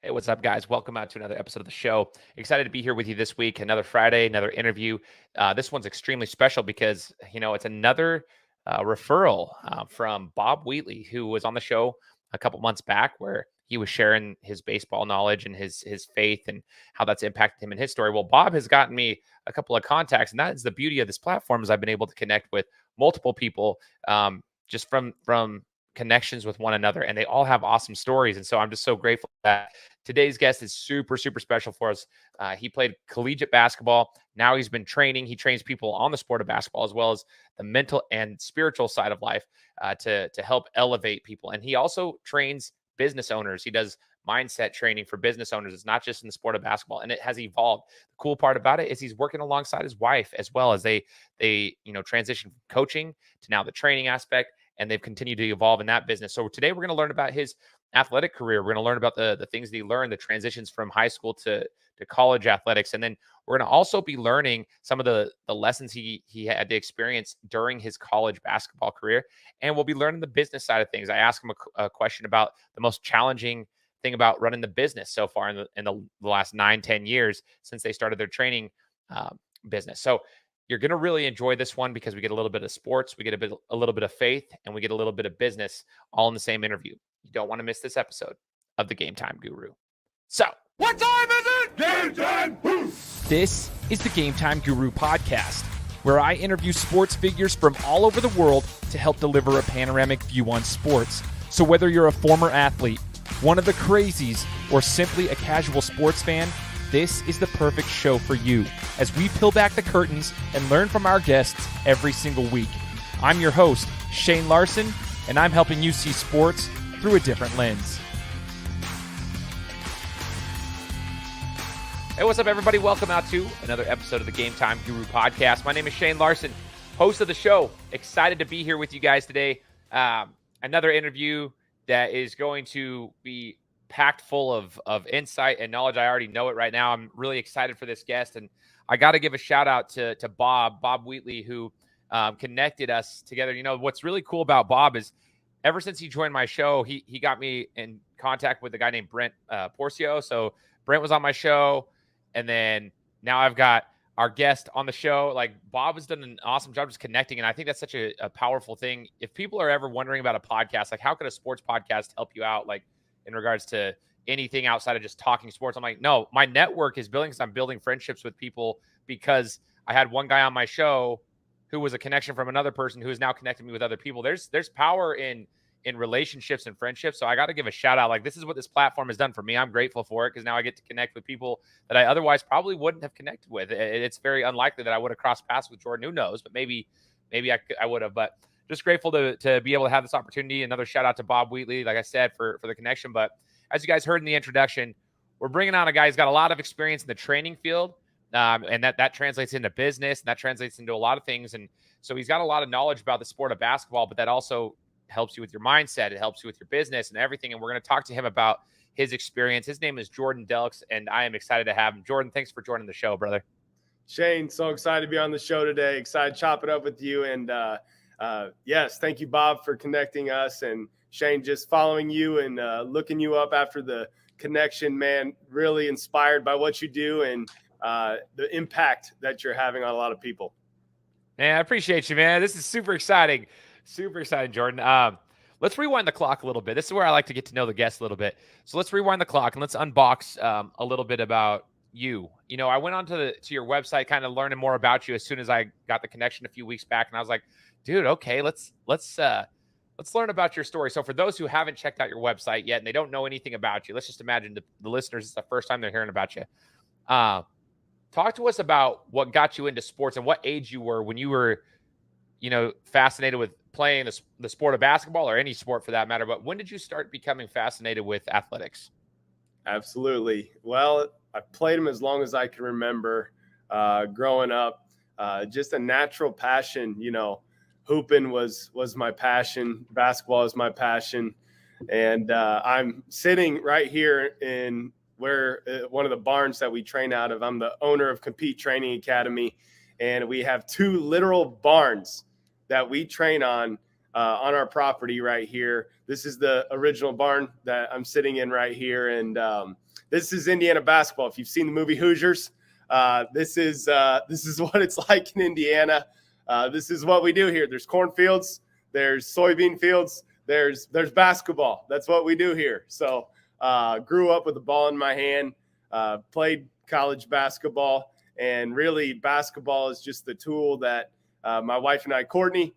Hey, what's up, guys? Welcome out to another episode of the show. Excited to be here with you this week. Another Friday, another interview. This one's extremely special because, it's another referral from Bob Wheatley, who was on the show a couple months back where he was sharing his baseball knowledge and his faith and how that's impacted him in his story. Well, Bob has gotten me a couple of contacts, and that is the beauty of this platform is I've been able to connect with multiple people just from connections with one another, and they all have awesome stories. And so I'm just so grateful that today's guest is super, super special for us. He played collegiate basketball. Now he's been training. He trains people on the sport of basketball as well as the mental and spiritual side of life to help elevate people. And he also trains business owners. He does mindset training for business owners. It's not just in the sport of basketball, and it has evolved. The cool part about it is he's working alongside his wife as well as they transition from coaching to now the training aspect, and they've continued to evolve in that business. So today we're going to learn about his athletic career. We're going to learn about the things that he learned, the transitions from high school to college athletics. And then we're going to also be learning some of the lessons he had to experience during his college basketball career. And we'll be learning the business side of things. I asked him a question about the most challenging thing about running the business so far in the last 9-10 years since they started their training business. So you're going to really enjoy this one because we get a little bit of sports, we get a little bit of faith, and we get a little bit of business all in the same interview. You don't want to miss this episode of the Game Time Guru. So, what time is it? Game time! This is the Game Time Guru podcast, where I interview sports figures from all over the world to help deliver a panoramic view on sports. So whether you're a former athlete, one of the crazies, or simply a casual sports fan, this is the perfect show for you as we peel back the curtains and learn from our guests every single week. I'm your host, Shane Larson, and I'm helping you see sports through a different lens. Hey, what's up, everybody? Welcome out to another episode of the Game Time Guru podcast. My name is Shane Larson, host of the show. Excited to be here with you guys today. Another interview that is going to be packed full of insight and knowledge. I already know it right now. I'm really excited for this guest, and I got to give a shout out to Bob Wheatley, who connected us together. What's really cool about Bob is ever since he joined my show, he got me in contact with a guy named Brent Porcio. So Brent was on my show, and then now I've got our guest on the show. Like, Bob has done an awesome job just connecting, and I think that's such a powerful thing. If people are ever wondering about a podcast, like how could a sports podcast help you out, like in regards to anything outside of just talking sports, I'm like, no, my network is building because I'm building friendships with people because I had one guy on my show who was a connection from another person who is now connecting me with other people. There's power in relationships and friendships. So I got to give a shout out. Like, this is what this platform has done for me. I'm grateful for it because now I get to connect with people that I otherwise probably wouldn't have connected with. It's very unlikely that I would have crossed paths with Jordan. Who knows? But maybe I would have. But just grateful to be able to have this opportunity. Another shout out to Bob Wheatley, like I said, for the connection. But as you guys heard in the introduction, we're bringing on a guy who's got a lot of experience in the training field. And that translates into business, and that translates into a lot of things. And so he's got a lot of knowledge about the sport of basketball, but that also helps you with your mindset. It helps you with your business and everything. And we're going to talk to him about his experience. His name is Jordan Delks, and I am excited to have him. Jordan, thanks for joining the show, brother. Shane, so excited to be on the show today. Excited to chop it up with you. And yes, thank you, Bob, for connecting us. And Shane, just following you and looking you up after the connection, man, really inspired by what you do and the impact that you're having on a lot of people. Man, I appreciate you, man. This is super exciting. Super exciting, Jordan. Let's rewind the clock a little bit. This is where I like to get to know the guests a little bit. So let's rewind the clock and let's unbox a little bit about you. I went onto to your website, kind of learning more about you as soon as I got the connection a few weeks back, and I was like, dude, okay, let's learn about your story. So for those who haven't checked out your website yet and they don't know anything about you, let's just imagine the listeners, it's the first time they're hearing about you. Talk to us about what got you into sports and what age you were when you were, fascinated with playing the sport of basketball or any sport for that matter. But when did you start becoming fascinated with athletics? Absolutely. Well, I played them as long as I can remember growing up. Just a natural passion, hooping was my passion. Basketball is my passion. And I'm sitting right here in where one of the barns that we train out of. I'm the owner of Compete Training Academy, and we have two literal barns that we train on on our property right here. This is the original barn that I'm sitting in right here. And this is Indiana basketball. If you've seen the movie Hoosiers, this is what it's like in Indiana. This is what we do here. There's cornfields, there's soybean fields, there's basketball. That's what we do here. So grew up with the ball in my hand, played college basketball, and really basketball is just the tool that my wife and I, Courtney,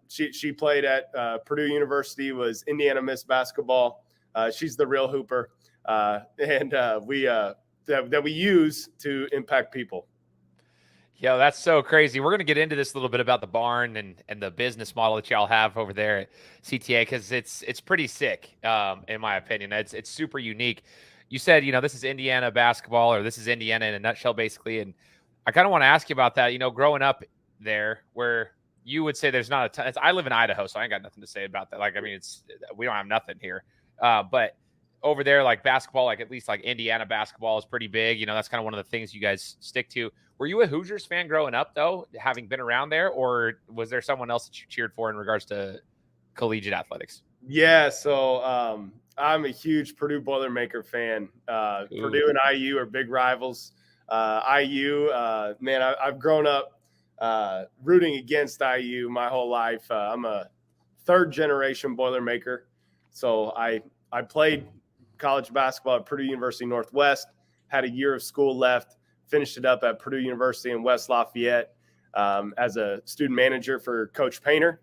she played at Purdue University, was Indiana Miss Basketball. She's the real hooper, and that we use to impact people. Yo, that's so crazy. We're going to get into this a little bit about the barn and the business model that y'all have over there at CTA, because it's pretty sick, in my opinion. It's super unique. You said, this is Indiana basketball, or this is Indiana in a nutshell, basically. And I kind of want to ask you about that, growing up there, where you would say there's not a ton. I live in Idaho, so I ain't got nothing to say about that. Like, I mean, we don't have nothing here. But over there, like basketball, like at least like Indiana basketball is pretty big. That's kind of one of the things you guys stick to. Were you a Hoosiers fan growing up, though, having been around there, or was there someone else that you cheered for in regards to collegiate athletics? Yeah, so I'm a huge Purdue Boilermaker fan. Purdue and IU are big rivals. IU, man, I've grown up rooting against IU my whole life. I'm a third-generation Boilermaker. So I played college basketball at Purdue University Northwest, had a year of school left, finished it up at Purdue University in West Lafayette as a student manager for Coach Painter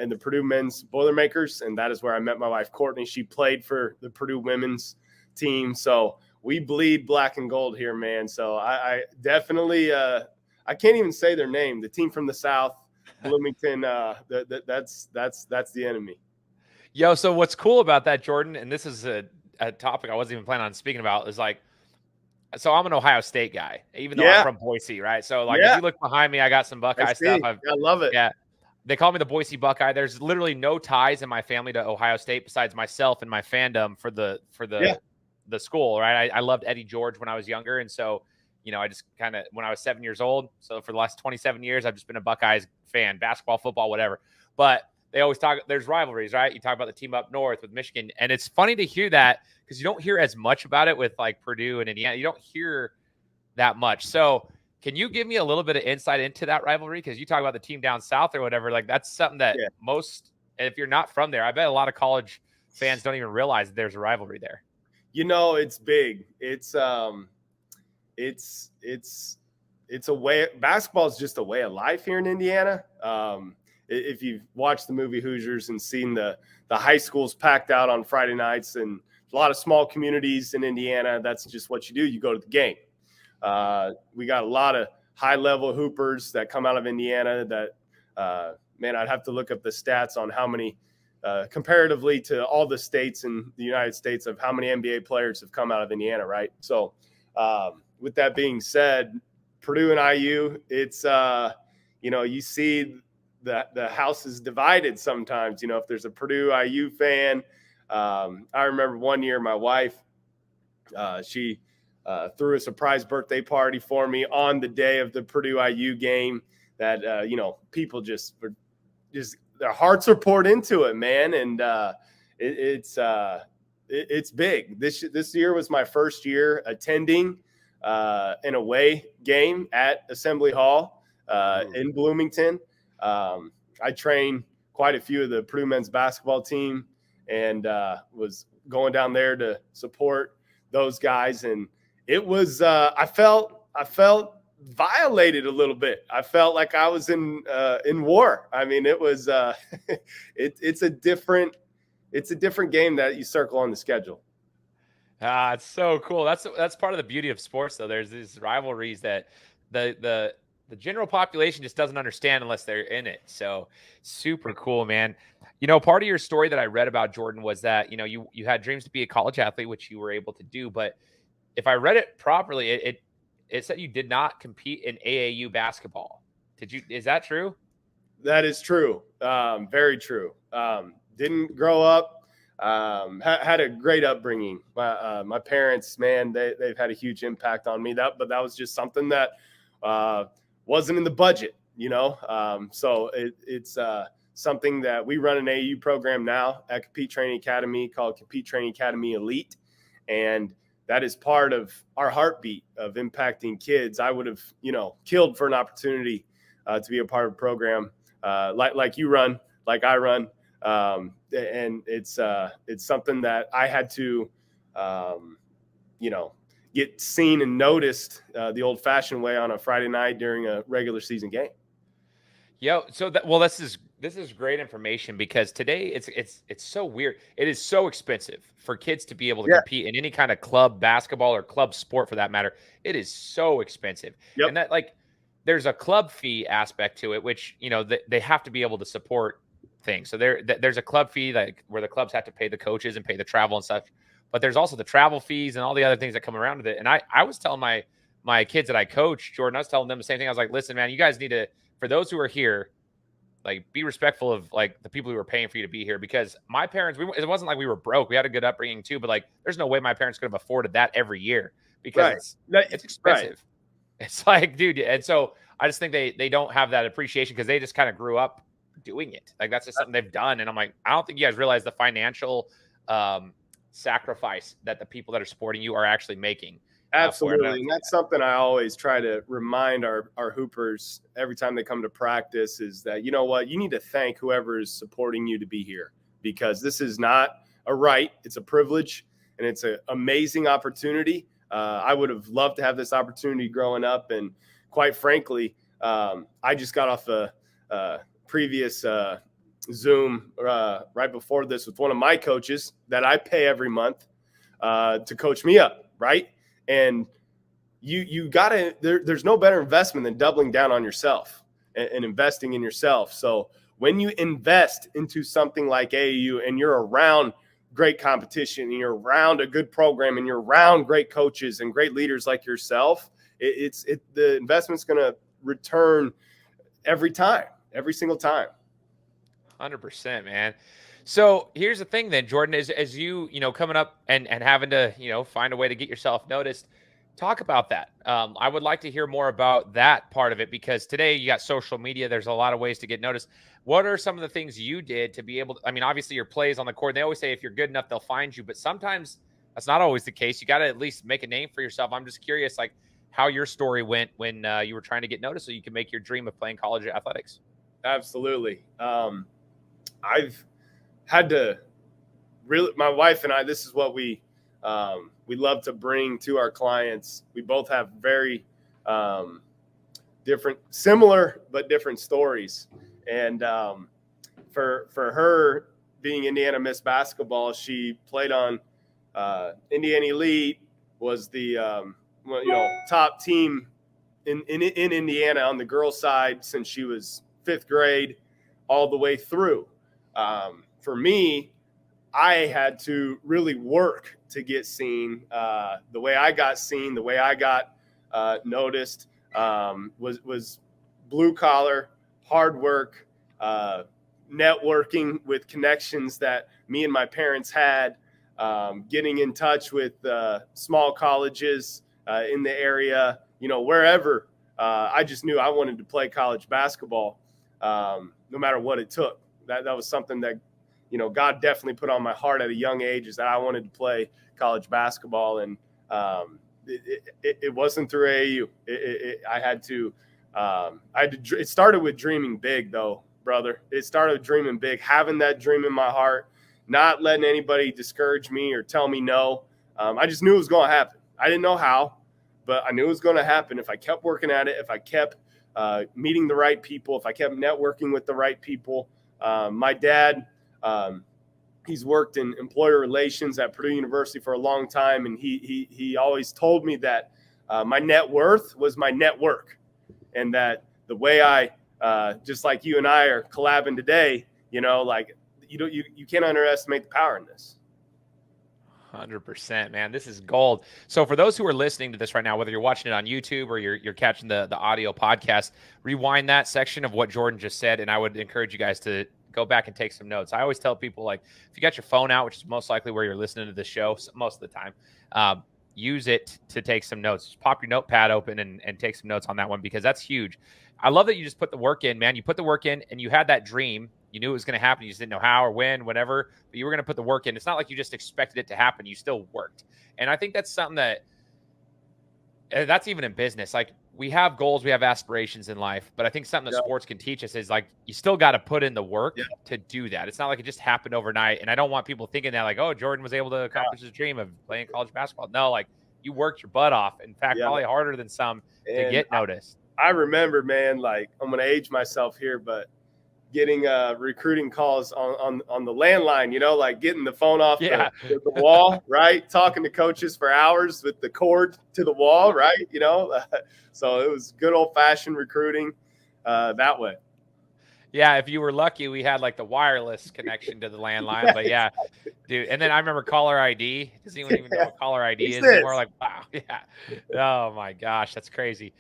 in the Purdue men's Boilermakers. And that is where I met my wife, Courtney. She played for the Purdue women's team. So we bleed black and gold here, man. So I definitely I can't even say their name. The team from the South, Bloomington, that's the enemy. Yo, so what's cool about that, Jordan, and this is a topic I wasn't even planning on speaking about, is like, so I'm an Ohio State guy, even though I'm from Boise, right? So like, if you look behind me, I got some Buckeye stuff. I love it. Yeah. They call me the Boise Buckeye. There's literally no ties in my family to Ohio State besides myself and my fandom for the school, right? I loved Eddie George when I was younger. And so, I just kind of, when I was 7 years old, so for the last 27 years, I've just been a Buckeyes fan, basketball, football, whatever. But they always talk, there's rivalries, right? You talk about the team up north with Michigan. And it's funny to hear that because you don't hear as much about it with like Purdue and Indiana. You don't hear that much. So can you give me a little bit of insight into that rivalry? Because you talk about the team down south or whatever. Like, that's something that most, if you're not from there, I bet a lot of college fans don't even realize that there's a rivalry there. It's big. It's a way. Basketball is just a way of life here in Indiana. If you've watched the movie Hoosiers and seen the high schools packed out on Friday nights, and a lot of small communities in Indiana, that's just what you do. You go to the game. We got a lot of high-level hoopers that come out of Indiana that, man, I'd have to look up the stats on how many, comparatively to all the states in the United States, of how many NBA players have come out of Indiana, right? So with that being said, Purdue and IU, it's, you see the house is divided sometimes, if there's a Purdue IU fan. I remember one year my wife, she threw a surprise birthday party for me on the day of the Purdue IU game that, people just their hearts are poured into it, man. And it's big. This year was my first year attending an away game at Assembly Hall in Bloomington. I trained quite a few of the Purdue men's basketball team and was going down there to support those guys. And it was, I felt violated a little bit. I felt like I was in war. I mean, it was, it's a different game that you circle on the schedule. It's so cool. That's part of the beauty of sports, though. There's these rivalries that the general population just doesn't understand unless they're in it. So super cool, man. Part of your story that I read about, Jordan, was that, you had dreams to be a college athlete, which you were able to do. But if I read it properly, it said you did not compete in AAU basketball. Is that true? That is true. Very true. Didn't grow up, had a great upbringing. My parents, man, they've had a huge impact on me. But that was just something that, wasn't in the budget, so it's something that we run an AU program now at Compete Training Academy called Compete Training Academy Elite. And that is part of our heartbeat of impacting kids. I would have, killed for an opportunity to be a part of a program like you run, like I run. And it's something that I had to, get seen and noticed the old fashioned way on a Friday night during a regular season game. So this is great information, because today it's so weird. It is so expensive for kids to be able to compete in any kind of club basketball or club sport for that matter. It is so expensive. Yep. And that, like, there's a club fee aspect to it, which, they have to be able to support things. So there's a club fee, like, where the clubs have to pay the coaches and pay the travel and stuff. But there's also the travel fees and all the other things that come around with it. And I was telling my kids that I coach, Jordan, I was telling them the same thing. I was like, listen, man, you guys need to, for those who are here, like, be respectful of, like, the people who are paying for you to be here, because my parents, it wasn't like we were broke. We had a good upbringing too, but, like, there's no way my parents could have afforded that every year, because it's expensive. Right. It's like, dude. And so I just think they don't have that appreciation, because they just kind of grew up doing it. Like, that's just something they've done. And I'm like, I don't think you guys realize the financial sacrifice that the people that are supporting you are actually making. Absolutely. And that's something I always try to remind our hoopers every time they come to practice, is that, you know what, you need to thank whoever is supporting you to be here, because this is not a right. It's a privilege, and it's an amazing opportunity. I would have loved to have this opportunity growing up. And quite frankly, I just got off a previous Zoom right before this with one of my coaches that I pay every month to coach me up, right? And you gotta, there's no better investment than doubling down on yourself and investing in yourself. So when you invest into something like AAU, and you're around great competition, and you're around a good program, and you're around great coaches and great leaders like yourself, the investment's going to return every single time. 100%, man. So here's the thing then, Jordan, is as you coming up and having to, find a way to get yourself noticed, talk about that. I would like to hear more about that part of it, because today you got social media. There's a lot of ways to get noticed. What are some of the things you did to be able to, obviously your plays on the court, they always say if you're good enough, they'll find you, but sometimes that's not always the case. You got to at least make a name for yourself. I'm just curious, like, how your story went when you were trying to get noticed so you can make your dream of playing college athletics. Absolutely. I've had to really, my wife and I, this is what we love to bring to our clients. We both have very similar but different stories. And for her being Indiana Miss Basketball, she played on Indiana Elite, was the top team in Indiana on the girls' side since she was 5th grade all the way through. For me, I had to really work to get seen. The way I got seen, the way I got noticed was blue collar, hard work, networking with connections that me and my parents had, getting in touch with small colleges in the area, wherever. I just knew I wanted to play college basketball, no matter what it took. That was something that, God definitely put on my heart at a young age, is that I wanted to play college basketball. And it wasn't through AAU. It started with dreaming big, though, brother. It started with dreaming big, having that dream in my heart, not letting anybody discourage me or tell me no. I just knew it was going to happen. I didn't know how, but I knew it was going to happen if I kept working at it, if I kept meeting the right people, if I kept networking with the right people. My dad, he's worked in employer relations at Purdue University for a long time, and he always told me that my net worth was my network, and that the way I just like you and I are collabing today, you can't underestimate the power in this. 100%, man. This is gold. So for those who are listening to this right now, whether you're watching it on YouTube or you're catching the audio podcast, rewind that section of what Jordan just said, and I would encourage you guys to go back and take some notes. I always tell people, like, if you got your phone out, which is most likely where you're listening to the show most of the time, use it to take some notes. Just pop your notepad open and take some notes on that one, because that's huge. I love that you just put the work in, man. You put the work in and you had that dream You knew it was going to happen. You just didn't know how or when, whenever, but you were going to put the work in. It's not like you just expected it to happen. You still worked. And I think that's something that's even in business. Like, we have goals, we have aspirations in life, but I think something that sports can teach us is like, you still got to put in the work to do that. It's not like it just happened overnight. And I don't want people thinking that like, oh, Jordan was able to accomplish his dream of playing college basketball. No, like, you worked your butt off. In fact, probably harder than some to get noticed. I remember, man, like, I'm going to age myself here, but getting recruiting calls on the landline, you know, like getting the phone off the wall, right? Talking to coaches for hours with the cord to the wall, right? You know, so it was good old fashioned recruiting that way. Yeah, if you were lucky, we had like the wireless connection to the landline. But yeah, dude. And then I remember caller ID. Does anyone even know what caller ID is anymore? Like, wow, yeah. Oh my gosh, that's crazy.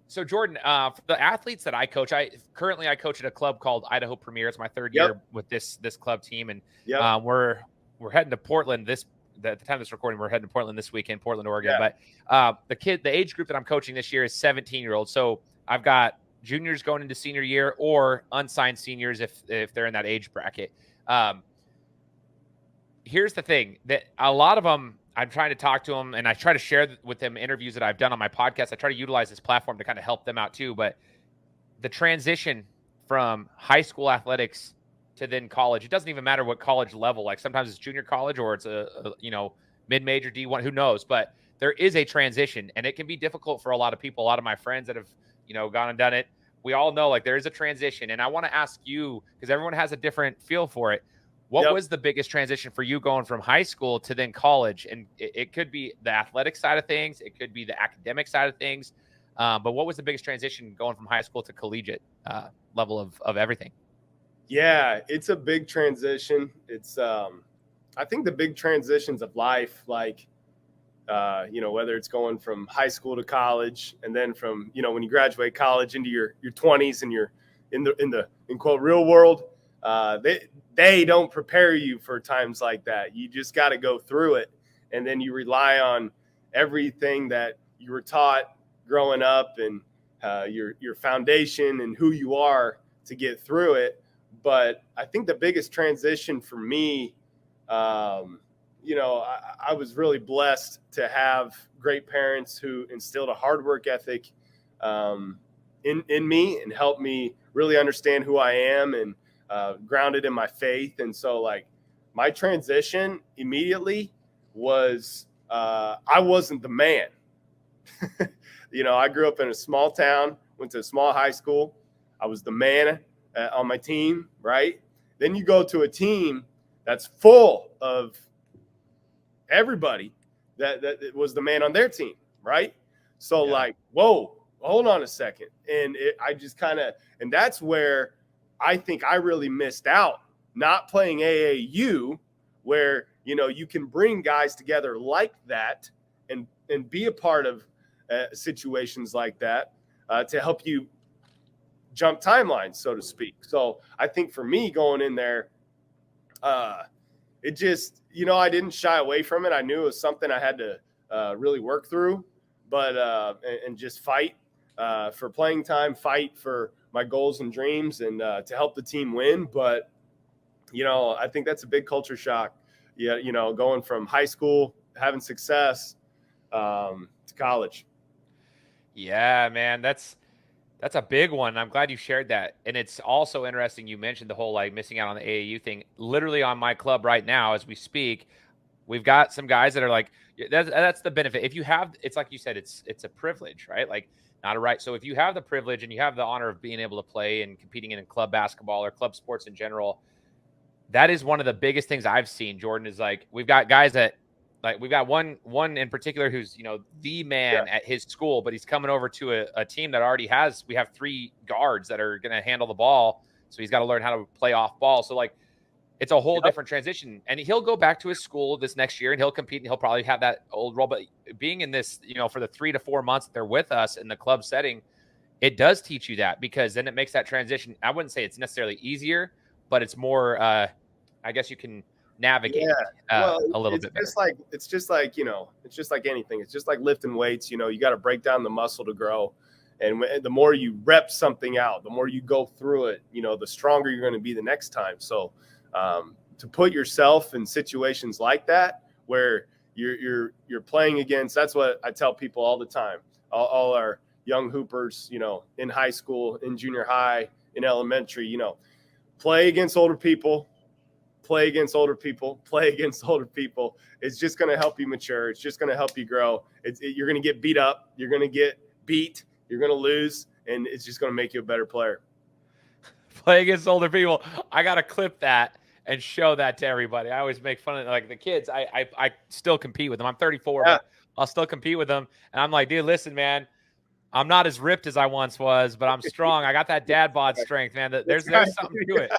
So Jordan, for the athletes that I coach, I coach at a club called Idaho Premier. It's my third year with this club team, and we're heading to Portland. At the time of this recording, we're heading to Portland this weekend, Portland, Oregon. But the age group that I'm coaching this year is 17-year-olds. So I've got juniors going into senior year or unsigned seniors if they're in that age bracket. Here's the thing, that a lot of them, I'm trying to talk to them and I try to share with them interviews that I've done on my podcast. I try to utilize this platform to kind of help them out too. But the transition from high school athletics to then college, it doesn't even matter what college level. Like, sometimes it's junior college or it's a mid-major D1, who knows? But there is a transition, and it can be difficult for a lot of people. A lot of my friends that have, gone and done it, we all know, like, there is a transition. And I want to ask you, because everyone has a different feel for it. What was the biggest transition for you going from high school to then college? And it could be the athletic side of things. It could be the academic side of things. But what was the biggest transition going from high school to collegiate level of everything? Yeah, it's a big transition. It's, I think the big transitions of life, like, whether it's going from high school to college, and then from, when you graduate college into your 20s and you're in the quote real world, they don't prepare you for times like that. You just got to go through it. And then you rely on everything that you were taught growing up and your foundation and who you are to get through it. But I think the biggest transition for me, I was really blessed to have great parents who instilled a hard work ethic in me and helped me really understand who I am and grounded in my faith. And so, like, my transition immediately was I wasn't the man. I grew up in a small town, went to a small high school. I was the man on my team, right? Then you go to a team that's full of everybody that was the man on their team, right? So like, whoa, hold on a second. And and that's where I think I really missed out, not playing AAU, where, you can bring guys together like that and be a part of situations like that to help you jump timelines, so to speak. So I think for me going in there, it just, I didn't shy away from it. I knew it was something I had to really work through, but and just fight for playing time, fight for my goals and dreams, and to help the team win. But, I think that's a big culture shock. Yeah, going from high school, having success, to college. Yeah, man, that's a big one. I'm glad you shared that. And it's also interesting you mentioned the whole, like, missing out on the AAU thing. Literally on my club right now as we speak, we've got some guys that are like, that's the benefit. If you have, it's like you said, it's a privilege, right? Like, not a right. So if you have the privilege and you have the honor of being able to play and competing in club basketball or club sports in general, that is one of the biggest things I've seen, Jordan, is like, we've got guys that, like, we've got one in particular who's, the man at his school, but he's coming over to a team that already we have 3 guards that are going to handle the ball. So he's got to learn how to play off ball. So, like, it's a whole different transition. And he'll go back to his school this next year and he'll compete and he'll probably have that old role. But being in this, for the 3 to 4 months that they're with us in the club setting, it does teach you that, because then it makes that transition. I wouldn't say it's necessarily easier, but it's more, I guess you can navigate a little bit better. It's just like anything. It's just like lifting weights. You got to break down the muscle to grow. And the more you rep something out, the more you go through it, the stronger you're going to be the next time. So to put yourself in situations like that where you're playing against, that's what I tell people all the time. All our young hoopers, in high school, in junior high, in elementary, play against older people. Play against older people. It's just going to help you mature. It's just going to help you grow. You're going to get beat up. You're going to get beat. You're going to lose, and it's just going to make you a better player. Play against older people. I got to clip that and show that to everybody. I always make fun of like the kids. I still compete with them. I'm 34, but I'll still compete with them. And I'm like, dude, listen, man, I'm not as ripped as I once was, but I'm strong. I got that dad bod strength, man. There's something to it,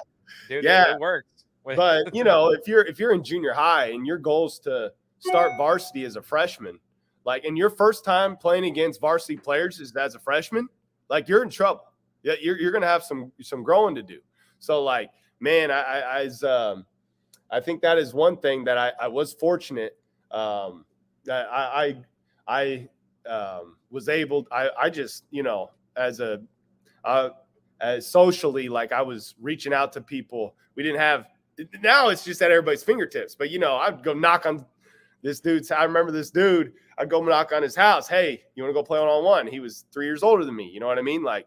dude. It works. But if you're in junior high and your goal is to start varsity as a freshman, and your first time playing against varsity players is as a freshman, you're in trouble. Yeah, you're gonna have some growing to do. So man, I think that is one thing that I was fortunate that I was able. I just as socially, I was reaching out to people. We didn't have. Now it's just at everybody's fingertips. But I'd go knock on this dude's. I remember this dude. I'd go knock on his house. Hey, you want to go play 1-on-1? He was 3 years older than me. You know what I mean? And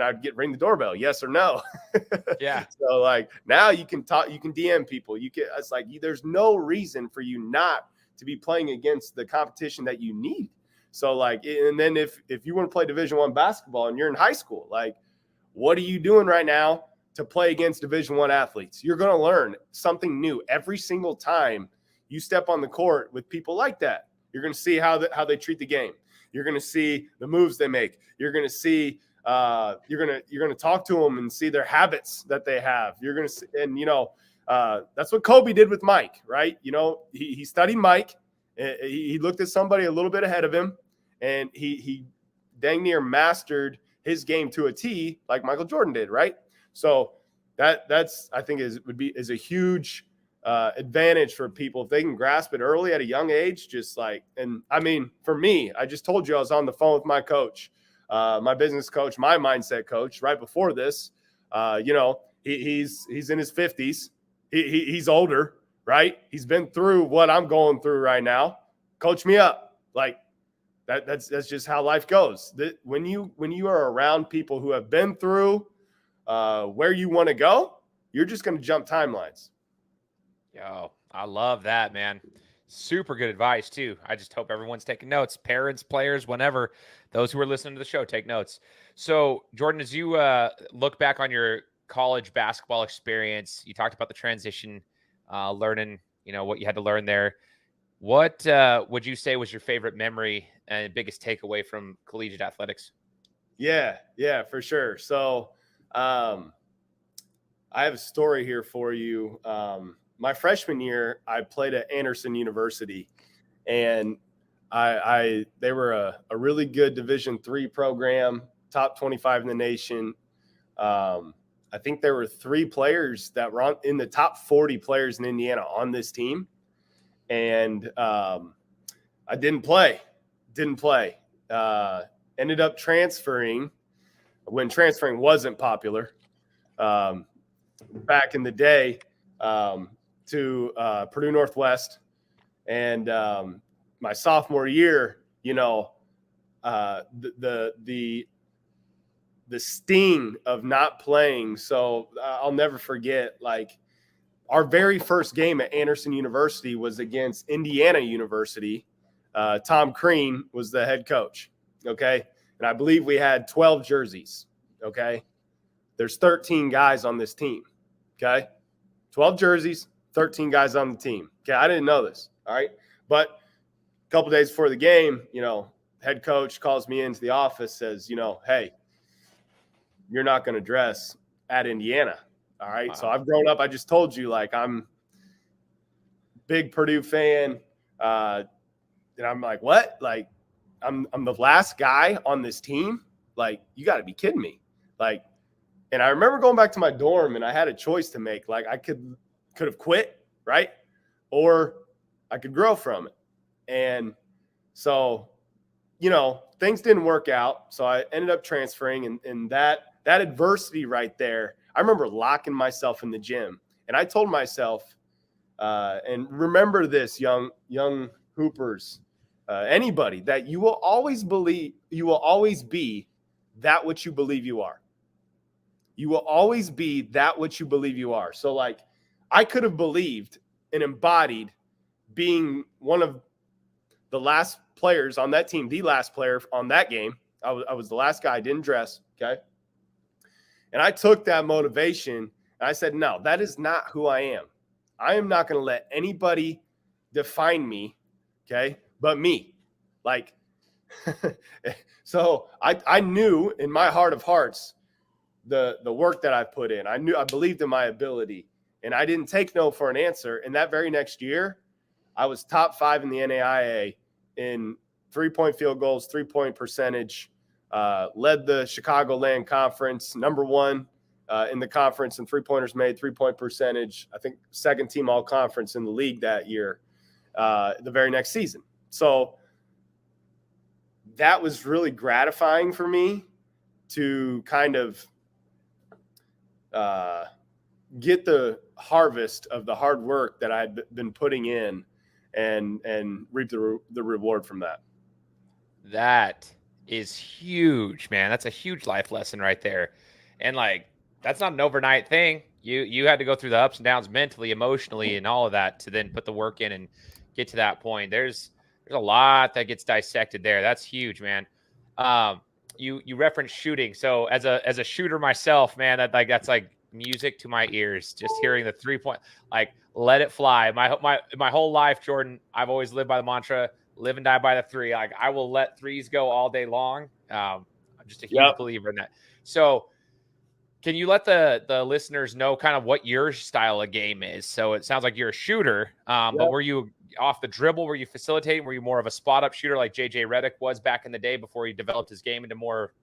I'd ring the doorbell, yes or no. Yeah. So now you can talk, you can DM people. It's there's no reason for you not to be playing against the competition that you need. So and then if you want to play Division I basketball and you're in high school, what are you doing right now to play against Division I athletes? You're going to learn something new every single time you step on the court with people like that. You're going to see how they treat the game. You're going to see the moves they make. You're going to see you're going to talk to them and see their habits that they have. You're going to see, and that's what Kobe did with Mike, right? He studied Mike. He looked at somebody a little bit ahead of him, and he dang near mastered his game to a T, like Michael Jordan did, right? So that's I think is a huge advantage for people if they can grasp it early at a young age. And I mean, for me, I just told you I was on the phone with my coach, my business coach, my mindset coach, right before this. He's in his 50s. He's older, right? He's been through what I'm going through right now. Coach me up, that's just how life goes. When you are around people who have been through where you want to go, you're just going to jump timelines. Yo, I love that, man. Super good advice too. I just hope everyone's taking notes. Parents, players, whenever, those who are listening to the show, take notes. So, Jordan, as you look back on your college basketball experience, you talked about the transition, learning, what you had to learn there. What would you say was your favorite memory and biggest takeaway from collegiate athletics? Yeah, for sure. So, I have a story here for you. My freshman year, I played at Anderson University, and they were a really good Division III program, top 25 in the nation. I think there were 3 players that were in the top 40 players in Indiana on this team, and I didn't play. Ended up transferring when transferring wasn't popular back in the day. To Purdue Northwest, and my sophomore year, the sting of not playing. So I'll never forget, our very first game at Anderson University was against Indiana University. Tom Crean was the head coach. Okay, and I believe we had 12 jerseys. Okay, there's 13 guys on this team. Okay, 12 jerseys. 13 guys on the team. Okay, I didn't know this. All right. But a couple days before the game, head coach calls me into the office, says, hey, you're not going to dress at Indiana. All right. Wow. So I've grown up. I just told you, I'm big Purdue fan. And I'm like, what? I'm the last guy on this team. You got to be kidding me. And I remember going back to my dorm, and I had a choice to make. I could have quit, right? Or I could grow from it. And so things didn't work out. So I ended up transferring, and that adversity right there, I remember locking myself in the gym, and I told myself, and remember this, young hoopers, anybody, that you will always be that which you believe you are. You will always be that which you believe you are. So like, I could have believed and embodied being one of the last players on that team, the last player on that game. I was the last guy. I didn't dress. Okay. And I took that motivation and I said, no, that is not who I am. I am not going to let anybody define me. Okay. But me. Like, so I knew in my heart of hearts, the work that I put in. I believed in my ability, and I didn't take no for an answer. And that very next year, I was top 5 in the NAIA in 3-point field goals, 3-point percentage, led the Chicagoland Conference, number 1 in the conference in 3-pointers made, 3-point percentage, I think second team all conference in the league that year, the very next season. So that was really gratifying for me to kind of get the harvest of the hard work that I had been putting in and reap the reward from that. That is huge, man. That's a huge life lesson right there. And like, that's not an overnight thing. You had to go through the ups and downs mentally, emotionally, and all of that to then put the work in and get to that point. There's a lot that gets dissected there. That's huge, man. You referenced shooting. So as a shooter myself, man, that's like music to my ears. Just hearing the 3-point, like, let it fly. My whole life, Jordan, I've always lived by the mantra, live and die by the 3. Like, I will let threes go all day long. I'm just a huge believer in that. So can you let the listeners know kind of what your style of game is? So it sounds like you're a shooter, but were you off the dribble? Were you facilitating? Were you more of a spot up shooter like JJ Redick was back in the day before he developed his game into more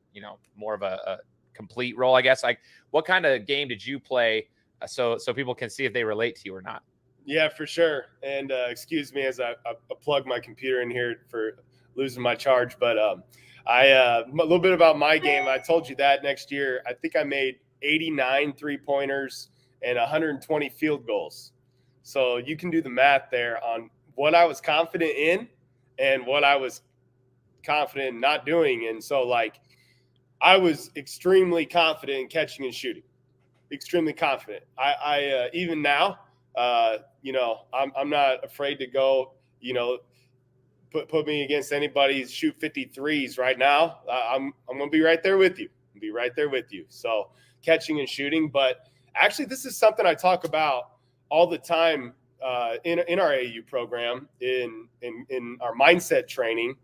of a complete role, I guess? Like, what kind of game did you play so people can see if they relate to you or not? Yeah, for sure. And excuse me as I plug my computer in here for losing my charge. But a little bit about my game. I told you that next year, I think I made 89 3-pointers and 120 field goals. So you can do the math there on what I was confident in and what I was confident in not doing. And so, like, I was extremely confident in catching and shooting. Extremely confident. I even now, I'm not afraid to go, put me against anybody, shoot 53s right now. I'm going to be right there with you. So catching and shooting. But actually, this is something I talk about all the time in our AU program, in our mindset training.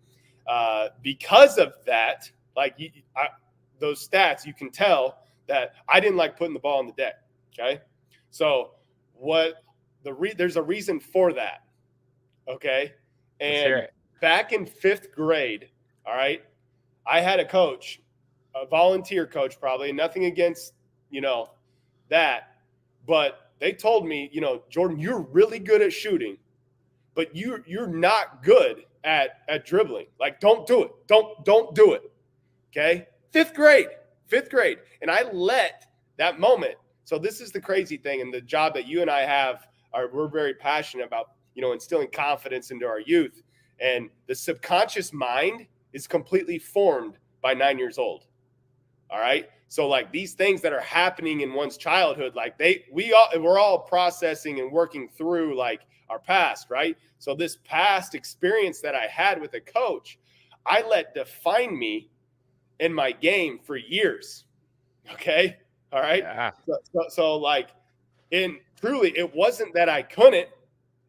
Because of that, like those stats, you can tell that I didn't like putting the ball on the deck. Okay. So there's a reason for that. Okay. And back in 5th grade, all right, I had a coach, a volunteer coach, probably nothing against, that, but they told me, Jordan, you're really good at shooting, but you're not good at dribbling. Like, don't do it. Don't do it. Okay. 5th grade. And I let that moment. So this is the crazy thing. And the job that you and I have we're very passionate about, instilling confidence into our youth. And the subconscious mind is completely formed by 9 years old. All right. So like these things that are happening in one's childhood, like we're all processing and working through like our past. Right. So this past experience that I had with a coach, I let define me in my game for years. Okay. All right. Yeah. So like, truly, it wasn't that I couldn't,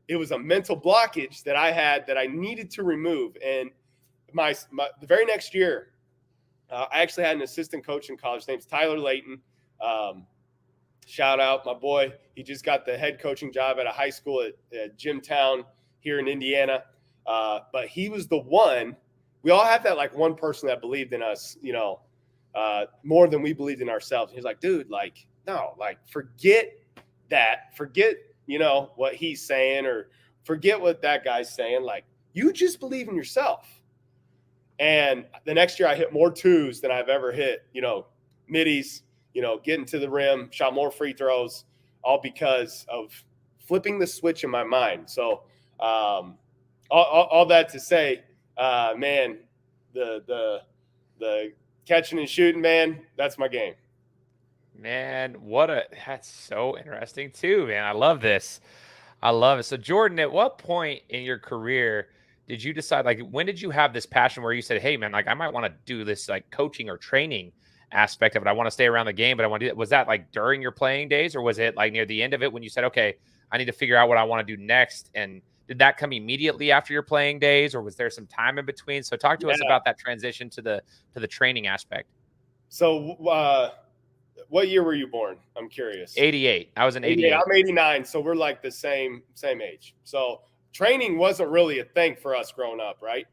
it was a mental blockage that I had that I needed to remove. And the very next year, I actually had an assistant coach in college. His name's Tyler Layton. Shout out, my boy. He just got the head coaching job at a high school at Jimtown here in Indiana. But he was the one. We all have that like one person that believed in us, more than we believed in ourselves. He's like, dude, like, no, like, forget that. Forget, what he's saying, or forget what that guy's saying. Like, you just believe in yourself. And the next year I hit more twos than I've ever hit, middies, getting to the rim, shot more free throws, all because of flipping the switch in my mind. So all that to say, man, the catching and shooting, man, that's my game. Man, that's so interesting too, man. I love this. I love it. So Jordan, at what point in your career did you decide, like, when did you have this passion where you said, hey man, like I might want to do this like coaching or training aspect of it. I want to stay around the game, but I want to do it. Was that like during your playing days, or was it like near the end of it when you said, okay, I need to figure out what I want to do next? And did that come immediately after your playing days, or was there some time in between? So talk to us about that transition to the training aspect. So what year were you born? I'm curious. 88. I was in 88. I'm 89. So we're like the same age. So training wasn't really a thing for us growing up, right?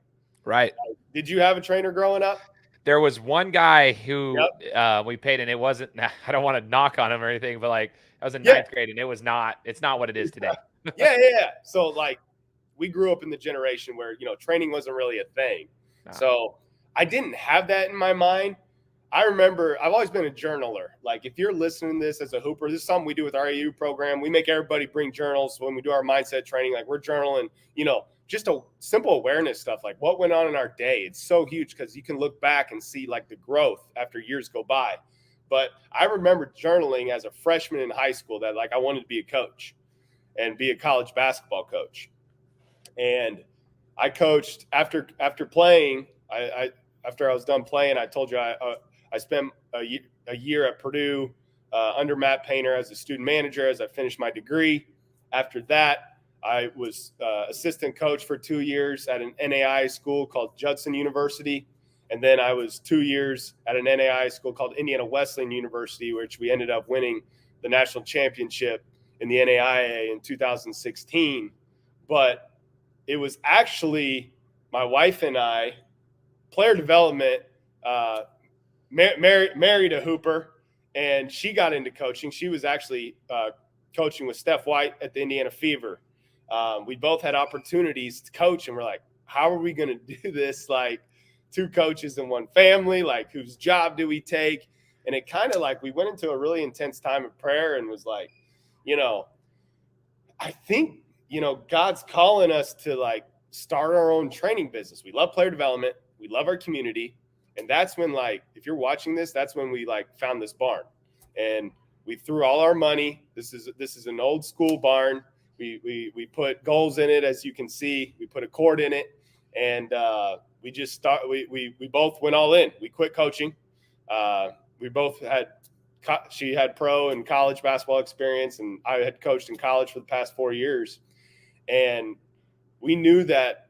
Right. Did you have a trainer growing up? There was one guy who we paid, and it wasn't, I don't want to knock on him or anything, but like I was in ninth grade, and it's not what it is today. Yeah. So like we grew up in the generation where, training wasn't really a thing. No. So I didn't have that in my mind. I remember I've always been a journaler. Like if you're listening to this as a hooper, this is something we do with our AU program. We make everybody bring journals when we do our mindset training. Like we're journaling, just a simple awareness stuff, like what went on in our day. It's so huge because you can look back and see like the growth after years go by. But I remember journaling as a freshman in high school that like I wanted to be a coach and be a college basketball coach. And I coached after playing. After I was done playing, I told you I spent a year at Purdue under Matt Painter as a student manager as I finished my degree. After that, I was assistant coach for 2 years at an NAI school called Judson University. And then I was 2 years at an NAI school called Indiana Wesleyan University, which we ended up winning the national championship in the NAIA in 2016. But it was actually my wife and I, player development, married a hooper, and she got into coaching. She was actually coaching with Steph White at the Indiana Fever. We both had opportunities to coach, and we're like, how are we going to do this? Like 2 coaches in one family, like whose job do we take? And it kind of like we went into a really intense time of prayer and was like, I think, God's calling us to like start our own training business. We love player development. We love our community. And that's when, like, if you're watching this, that's when we like found this barn and we threw all our money. This is an old school barn. We put goals in it. As you can see, we put a court in it, and we just start. We both went all in. We quit coaching. We both she had pro and college basketball experience, and I had coached in college for the past 4 years. And we knew that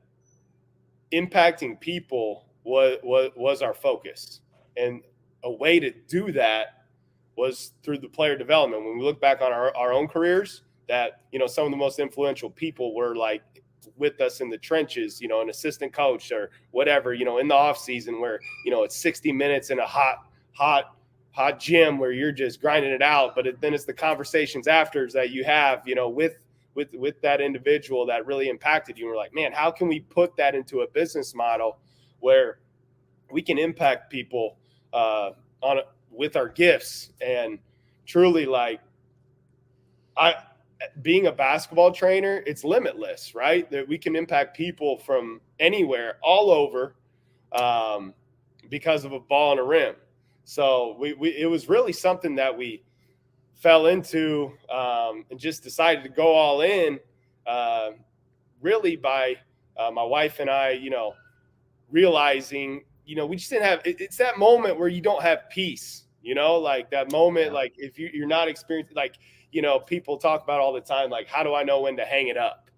impacting people was our focus. And a way to do that was through the player development. When we look back on our own careers, that, some of the most influential people were like with us in the trenches, an assistant coach or whatever, in the off season where, it's 60 minutes in a hot gym where you're just grinding it out. But then it's the conversations after that you have, with that individual that really impacted you. And we're like, man, how can we put that into a business model where we can impact people with our gifts? And truly, like, being a basketball trainer, it's limitless, right? That we can impact people from anywhere, all over, because of a ball and a rim. So it was really something that we fell into and just decided to go all in, really by my wife and I, realizing, we just didn't have, it's that moment where you don't have peace, like that moment, like if you're not experiencing, like, people talk about all the time, like, how do I know when to hang it up?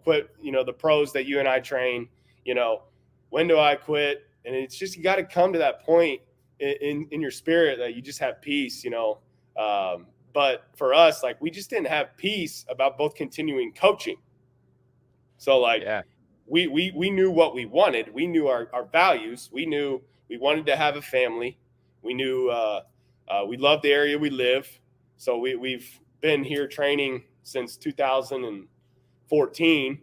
Quit, the pros that you and I train, when do I quit? And it's just, you got to come to that point in your spirit that you just have peace, but for us, like, we just didn't have peace about both continuing coaching. So like, we knew what we wanted. We knew our values. We knew we wanted to have a family. We knew, we love the area we live. So we've been here training since 2014.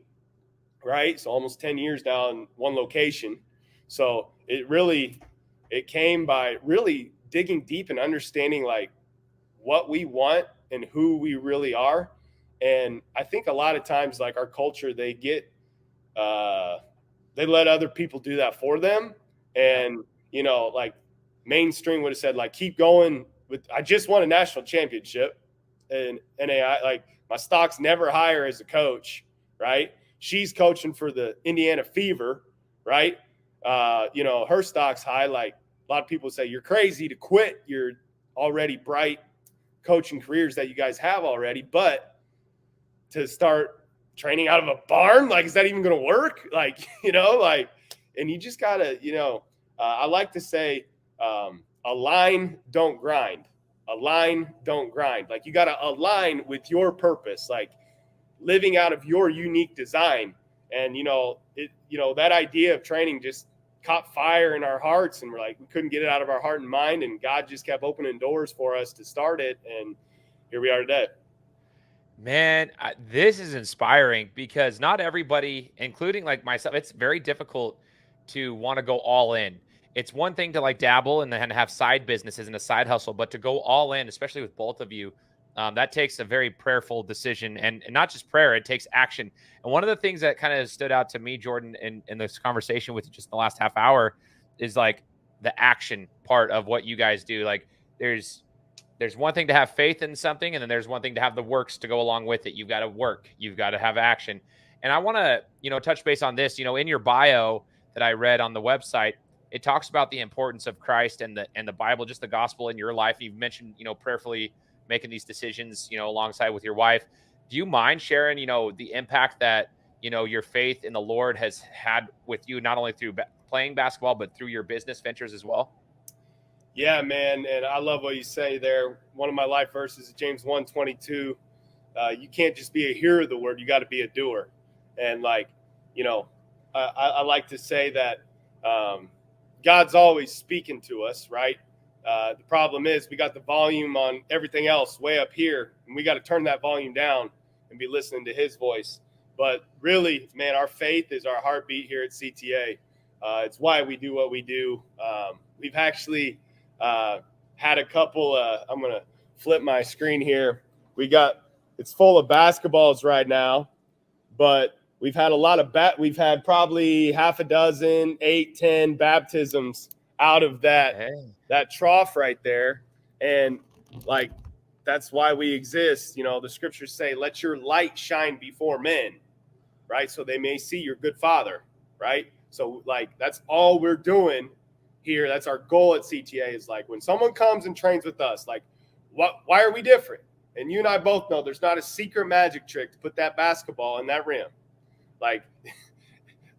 right? So almost 10 years now in one location. So it came by really digging deep and understanding like what we want and who we really are. And I think a lot of times, like our culture, they let other people do that for them. And, like mainstream would have said, like, keep going I just won a national championship in NAI. Like my stock's never higher as a coach, right? She's coaching for the Indiana Fever, right? Her stock's high. Like a lot of people say, you're crazy to quit your already bright coaching careers that you guys have already, but to start training out of a barn, like, is that even going to work? Like, and you just gotta, I like to say, align, don't grind. Align, don't grind. Like you got to align with your purpose, like living out of your unique design. And, that idea of training just caught fire in our hearts, and we're like, we couldn't get it out of our heart and mind. And God just kept opening doors for us to start it. And here we are today. Man, this is inspiring because not everybody, including like myself, it's very difficult to want to go all in. It's one thing to like dabble and then have side businesses and a side hustle, but to go all in, especially with both of you, that takes a very prayerful decision, and not just prayer, it takes action. And one of the things that kind of stood out to me, Jordan, in this conversation with you just in the last half hour is like the action part of what you guys do. Like there's one thing to have faith in something, and then there's one thing to have the works to go along with it. You've got to work, you've got to have action. And I want to, touch base on this, in your bio that I read on the website, it talks about the importance of Christ and the Bible, just the gospel in your life. You've mentioned, prayerfully making these decisions, alongside with your wife. Do you mind sharing, the impact that, your faith in the Lord has had with you, not only through playing basketball, but through your business ventures as well? Yeah, man. And I love what you say there. One of my life verses is James 1:22. You can't just be a hearer of the word. You got to be a doer. And like, I like to say that God's always speaking to us, right? The problem is we got the volume on everything else way up here, and we got to turn that volume down and be listening to his voice. But really, man, our faith is our heartbeat here at CTA. It's why we do what we do. We've actually had a couple, I'm going to flip my screen here. It's full of basketballs right now, but we've had a lot of we've had probably half a dozen, 8, 10 baptisms out of that trough right there. And like, that's why we exist. The scriptures say, let your light shine before men, right? So they may see your good Father, right? So like, that's all we're doing here. That's our goal at CTA, is like when someone comes and trains with us, like, why are we different? And you and I both know there's not a secret magic trick to put that basketball in that rim. Like,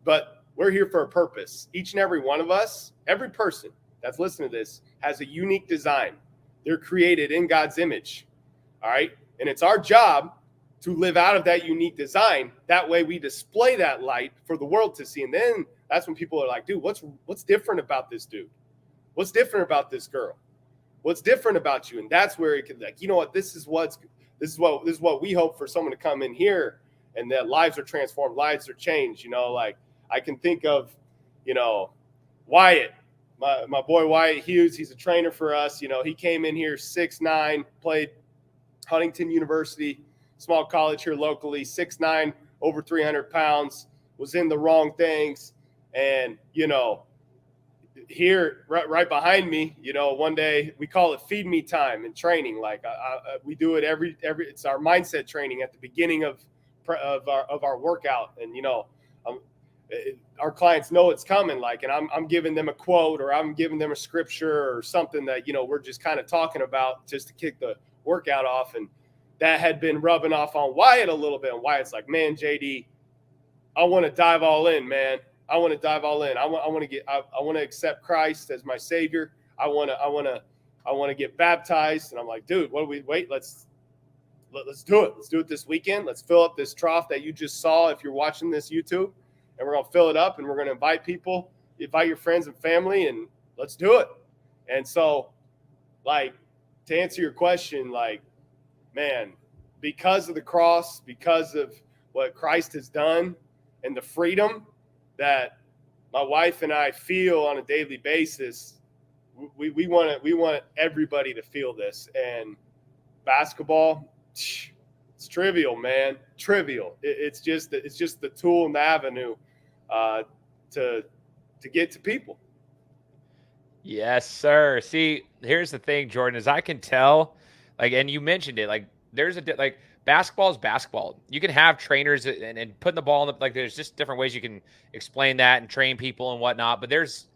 but we're here for a purpose. Each and every one of us, every person that's listening to this has a unique design. They're created in God's image. All right. And it's our job to live out of that unique design. That way we display that light for the world to see. And then that's when people are like, dude, what's different about this dude? What's different about this girl? What's different about you? And that's where it could, like, you know what, this is what we hope for someone to come in here, and that lives are transformed, lives are changed. Like I can think of, Wyatt, my boy Wyatt Hughes. He's a trainer for us. He came in here 6'9", played Huntington University, small college here locally, 6'9", over 300 pounds, was in the wrong things. And, here right behind me, one day we call it feed me time in training. Like we do it every, it's our mindset training at the beginning of our workout. And, our clients know it's coming, like, and I'm giving them a quote, or I'm giving them a scripture or something that, we're just kind of talking about just to kick the workout off. And that had been rubbing off on Wyatt a little bit. And Wyatt's like, man, JD, I want to dive all in, man. I want to dive all in. I want to accept Christ as my Savior. I want to get baptized. And I'm like, dude, let's do it. Let's do it this weekend. Let's fill up this trough that you just saw if you're watching this YouTube. And we're going to fill it up, and we're going to invite your friends and family, and let's do it. And so, like, to answer your question, like, man, because of the cross, because of what Christ has done, and the freedom that my wife and I feel on a daily basis, we want everybody to feel this. And basketball, it's trivial, man. Trivial. It's just the tool and the avenue to get to people. Yes, sir. See, here's the thing, Jordan, is I can tell, like, and you mentioned it, like, there's like basketball is basketball. You can have trainers and putting the ball in the, like, there's just different ways you can explain that and train people and whatnot. But there's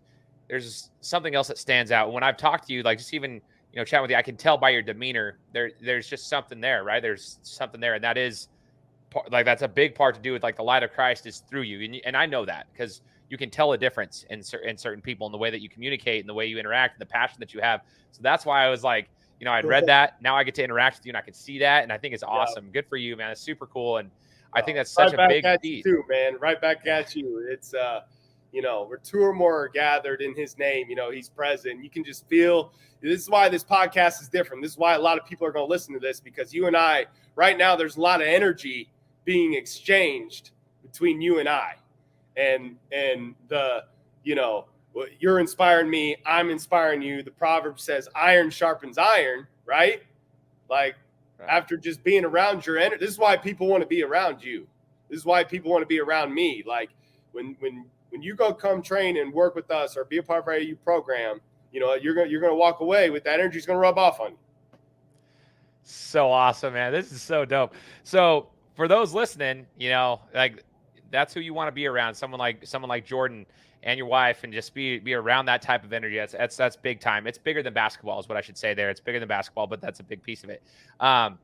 something else that stands out. When I've talked to you, like, just even, chatting with you, I can tell by your demeanor, there's just something there, right? There's something there. And that is like, that's a big part to do with, like, the light of Christ is through you. And I know that because you can tell a difference in certain people in the way that you communicate and the way you interact and the passion that you have. So that's why I was like, I'd read that. Now I get to interact with you and I can see that. And I think it's awesome. Yeah. Good for you, man. It's super cool. And I think that's such a big piece too, man. Right back at you. It's, where two or more are gathered in his name, he's present. You can just feel, this is why this podcast is different. This is why a lot of people are going to listen to this, because you and I, right now, there's a lot of energy being exchanged between you and I. And the, you're inspiring me, I'm inspiring you. The proverb says iron sharpens iron, right? Like, right. After just being around your energy, this is why people want to be around you. This is why people want to be around me. Like, when you go come train and work with us or be a part of our AU program, you're going to walk away with that energy. Is going to rub off on you. So awesome, man. This is so dope. So for those listening, like, that's who you want to be around. Someone like Jordan and your wife, and just be around that type of energy. That's big time. It's bigger than basketball is what I should say there. It's bigger than basketball, but that's a big piece of it. From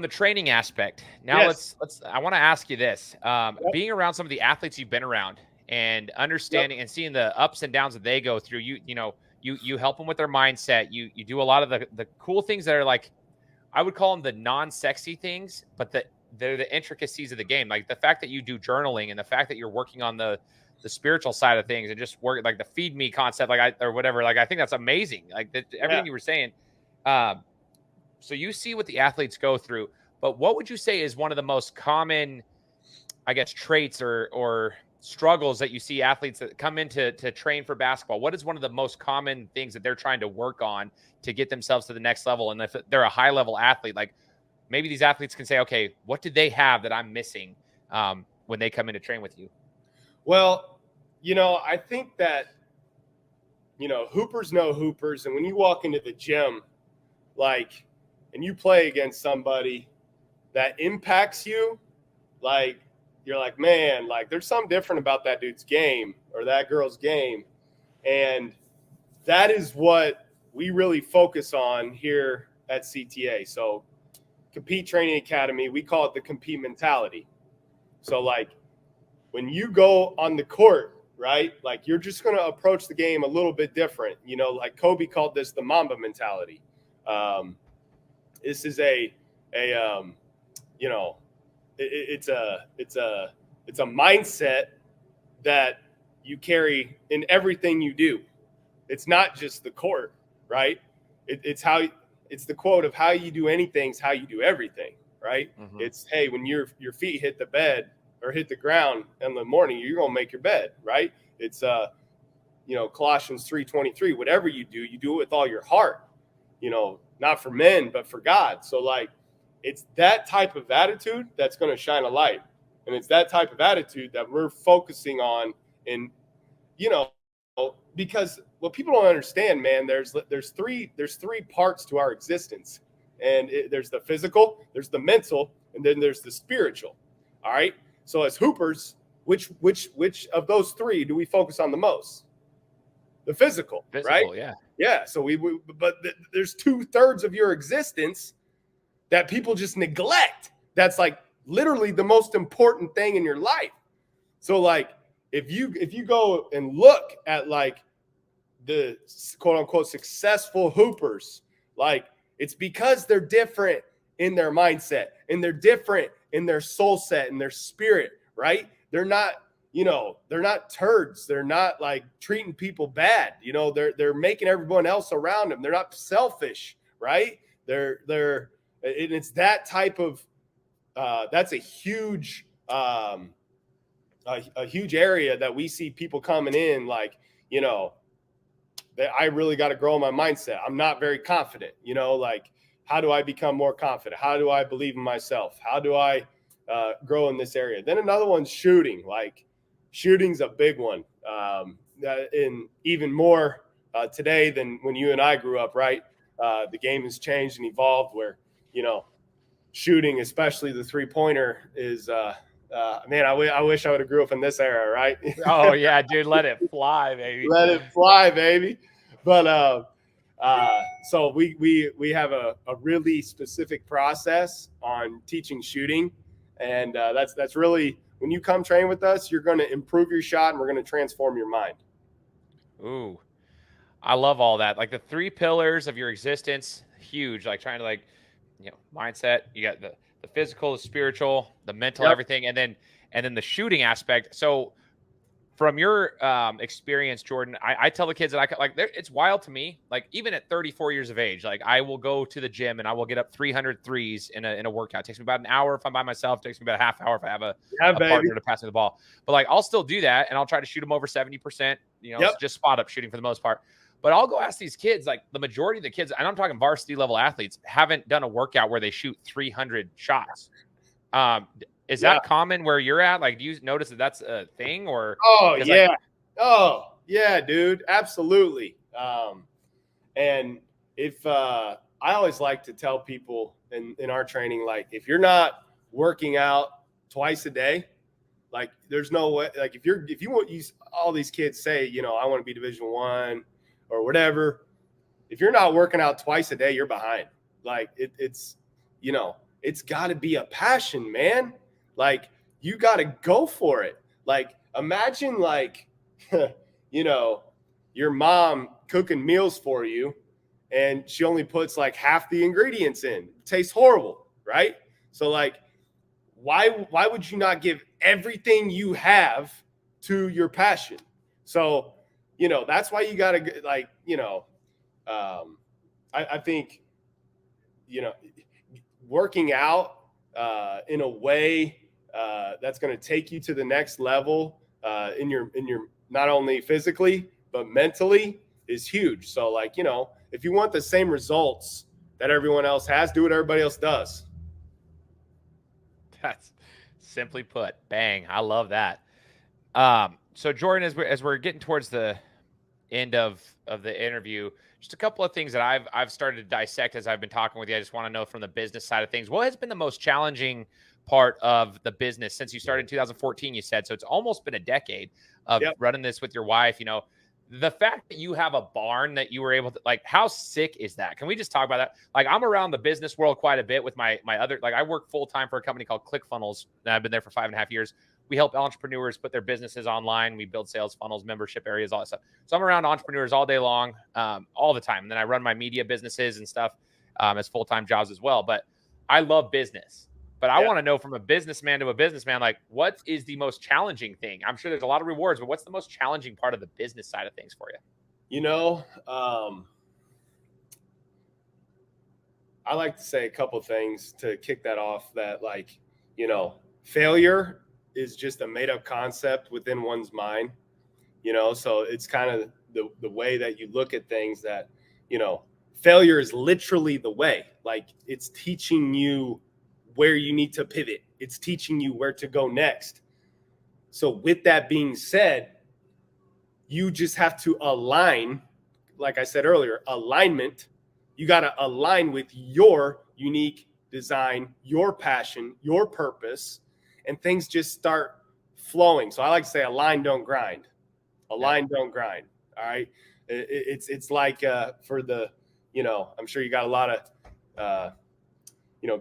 the training aspect, now yes. I want to ask you this. Yep. Being around some of the athletes you've been around and understanding and seeing the ups and downs that they go through, you help them with their mindset. You do a lot of the cool things that are, like, I would call them the non-sexy things, but they're the intricacies of the game. Like the fact that you do journaling and the fact that you're working on the spiritual side of things and just work, like the feed me concept, or whatever. Like, I think that's amazing. Like everything you were saying. So you see what the athletes go through, but what would you say is one of the most common, I guess, traits or struggles that you see athletes that come in to train for basketball? What is one of the most common things that they're trying to work on to get themselves to the next level? And if they're a high level athlete, like, maybe these athletes can say, okay, what did they have that I'm missing when they come in to train with you? Well, I think that, hoopers know hoopers. And when you walk into the gym, like, and you play against somebody that impacts you, like, you're like, man, like, there's something different about that dude's game or that girl's game. And that is what we really focus on here at CTA. So Compete Training Academy, we call it the compete mentality. So, like, when you go on the court, right, like, you're just going to approach the game a little bit different. Like Kobe called this the Mamba mentality. This is it's a mindset that you carry in everything you do. It's not just the court, right? It's the quote of how you do anything is how you do everything, right? Mm-hmm. It's, hey, when your feet hit the bed or hit the ground in the morning, you're going to make your bed, right? It's, Colossians 3:23, whatever you do it with all your heart, not for men, but for God. So, like, it's that type of attitude that's going to shine a light. And it's that type of attitude that we're focusing on because what people don't understand, man, there's three parts to our existence. And there's the physical, there's the mental, and then there's the spiritual. All right. So as hoopers, which of those three do we focus on the most? The physical, right? Yeah. Yeah. So but there's 2/3 of your existence that people just neglect. That's, like, literally the most important thing in your life. So, like, if you go and look at, like, the quote unquote successful hoopers, like, it's because they're different in their mindset and they're different in their soul set and their spirit, right? They're not turds. They're not, like, treating people bad. They're making everyone else around them. They're not selfish, right? And it's that type of that's a huge a huge area that we see people coming in like, that I really got to grow my mindset. I'm not very confident, like, how do I become more confident? How do I believe in myself? How do I grow in this area? Then another one's shooting. Like, shooting's a big one. In even more today than when you and I grew up, right? The game has changed and evolved where, shooting, especially the three-pointer, is man, I wish I would have grew up in this era, right? Oh yeah, dude, let it fly, baby. Let it fly, baby. But so we have a really specific process on teaching shooting, and that's really, when you come train with us, you're going to improve your shot, and we're going to transform your mind. Ooh, I love all that. Like the 3 pillars of your existence, huge. Like trying to mindset. You got the physical, the spiritual, the mental, Yep. everything, and then the shooting aspect. So from your experience, Jordan, I tell the kids that it's wild to me. Like even at 34 years of age, like I will go to the gym and I will get up 300 threes in a workout. It takes me about an hour if I'm by myself. It takes me about a half hour if I have a partner to pass me the ball. But like I'll still do that, and I'll try to shoot them over 70%. It's just spot up shooting for the most part. But I'll go ask these kids, like the majority of the kids, and I'm talking varsity level athletes, haven't done a workout where they shoot 300 shots. Is that common where you're at? Like, do you notice that that's a thing, or? Oh yeah. Oh yeah, dude. Absolutely. And if I always like to tell people in our training, like if you're not working out twice a day, like there's no way, like if you want, all these kids say, I want to be Division I or whatever. If you're not working out twice a day, you're behind. Like it's got to be a passion, man. Like you got to go for it. Like imagine like, your mom cooking meals for you and she only puts like half the ingredients in. It tastes horrible, right? So like, why would you not give everything you have to your passion? So, that's why you got to like, I think, working out in a way that's going to take you to the next level in your not only physically but mentally is huge. So like, if you want the same results that everyone else has, do what everybody else does. That's simply put. Bang. I love that. So Jordan, as we're getting towards the end of the interview, just a couple of things that I've started to dissect as I've been talking with you. I just want to know from the business side of things, what has been the most challenging part of the business since you started in 2014, you said? So it's almost been a decade of running this with your wife. The fact that you have a barn that you were able to, like, how sick is that? Can we just talk about that? Like, I'm around the business world quite a bit with my other, like, I work full time for a company called ClickFunnels, and I've been there for 5.5 years. We help entrepreneurs put their businesses online. We build sales funnels, membership areas, all that stuff. So I'm around entrepreneurs all day long, all the time. And then I run my media businesses and stuff as full-time jobs as well. But I love business. But I want to know, from a businessman to a businessman, like, what is the most challenging thing? I'm sure there's a lot of rewards, but what's the most challenging part of the business side of things for you? I like to say a couple of things to kick that off, that like, failure is just a made up concept within one's mind, so it's kind of the way that you look at things, that, failure is literally the way, like it's teaching you where you need to pivot. It's teaching you where to go next. So with that being said, you just have to align, like I said earlier, alignment. You got to align with your unique design, your passion, your purpose, and things just start flowing. So I like to say align, don't grind. Align, don't grind. All right. It's like for the, I'm sure you got a lot of,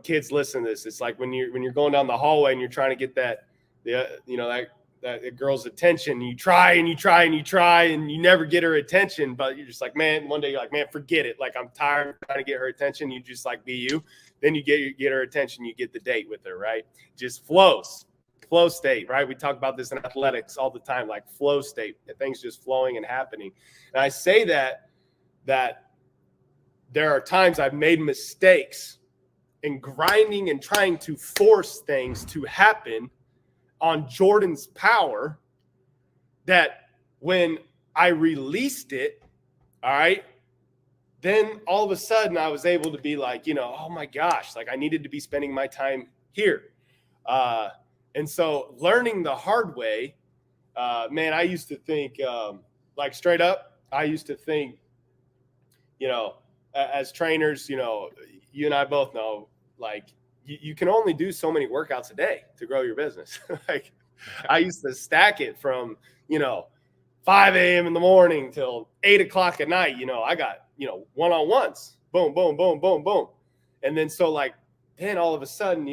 kids listen to this. It's like when you're going down the hallway and you're trying to get that girl's attention, you try and you try and you try and you never get her attention, but you're just like, man, one day you're like, man, forget it. Like, I'm tired of trying to get her attention. You just like be you. Then you get her attention. You get the date with her, right? Just flow state, right? We talk about this in athletics all the time, like flow state, things just flowing and happening. And I say that there are times I've made mistakes in grinding and trying to force things to happen on Jordan's power that when I released it, all right, then all of a sudden I was able to be like, oh my gosh, like I needed to be spending my time here. And so learning the hard way, man, I used to think, like straight up, I used to think, as trainers, you and I both know, like you can only do so many workouts a day to grow your business. Like I used to stack it from, 5 a.m. in the morning till 8 o'clock at night. I got, one-on-ones, boom, boom, boom, boom, boom. And then, so like, then all of a sudden,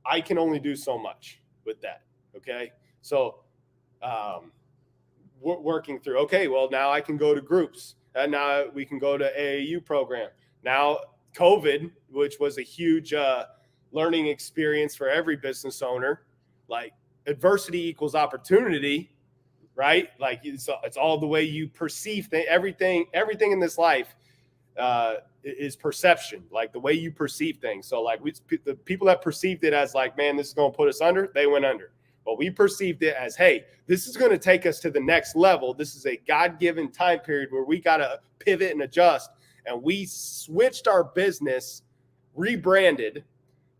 I can only do so much with that. Okay. So, working through, okay, well, now I can go to groups, and now we can go to AAU program. Now COVID, which was a huge learning experience for every business owner, like adversity equals opportunity, right? Like it's all the way you perceive things. Everything in this life is perception, like the way you perceive things. So like the people that perceived it as like, man, this is going to put us under, they went under. But we perceived it as, hey, this is going to take us to the next level. This is a God-given time period where we got to pivot and adjust. And we switched our business, rebranded,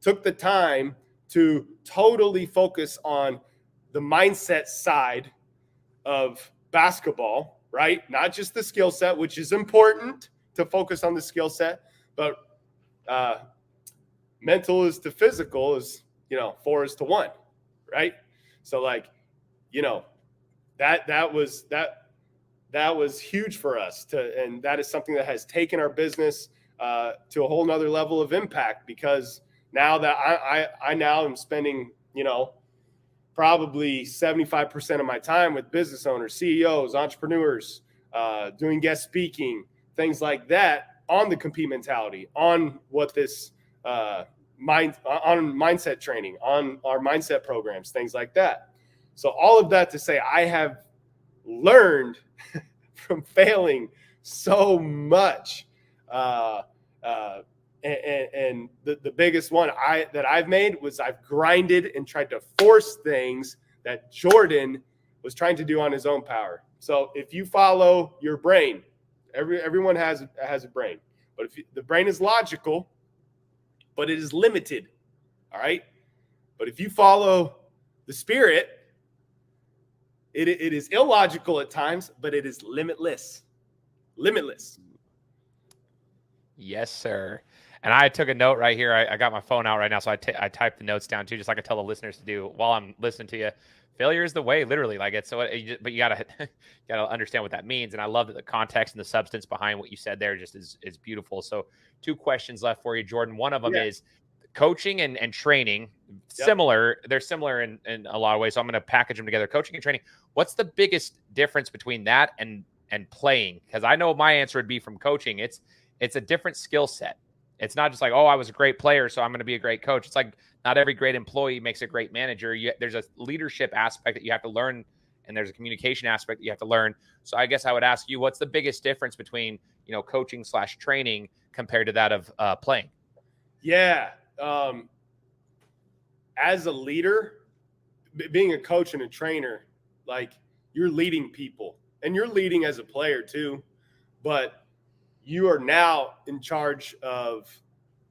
took the time to totally focus on the mindset side of basketball, right? Not just the skill set, which is important to focus on the skill set, but mental is to physical is, 4 is to 1, right? So like, that was huge for us and that is something that has taken our business to a whole nother level of impact, because now that I now am spending, probably 75% of my time with business owners, CEOs, entrepreneurs, doing guest speaking, things like that, on the compete mentality, on what this on mindset training, on our mindset programs, things like that. So all of that to say, I have learned from failing so much. And the biggest one that I've made was I've grinded and tried to force things that Jordan was trying to do on his own power. So if you follow your brain, everyone has a brain, but the brain is logical, but it is limited. All right. But if you follow the spirit, it is illogical at times, but it is limitless. Yes, sir. And I took a note right here. I got my phone out right now, so I typed the notes down too, just like I tell the listeners to do while I'm listening to you. Failure is the way, literally. Like it's so, but you gotta understand what that means. And I love that the context and the substance behind what you said there just is beautiful. So 2 questions left for you, Jordan. One of them is coaching and training. Similar, they're similar in a lot of ways. So I'm going to package them together. Coaching and training. What's the biggest difference between that and playing? Because I know my answer would be from coaching. It's a different skill set. It's not just like, oh, I was a great player, so I'm going to be a great coach. It's like not every great employee makes a great manager. There's a leadership aspect that you have to learn, and there's a communication aspect that you have to learn. So I guess I would ask you, what's the biggest difference between, coaching / training compared to that of playing? Yeah. As a leader, being a coach and a trainer, like you're leading people and you're leading as a player too, but you are now in charge of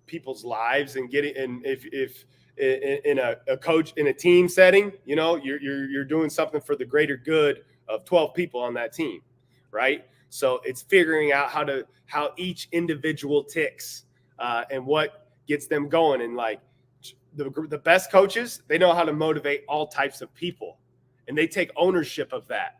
people's lives and getting, and if in a coach in a team setting, you're doing something for the greater good of 12 people on that team. Right. So it's figuring out how each individual ticks and what gets them going. And like the best coaches, they know how to motivate all types of people and they take ownership of that.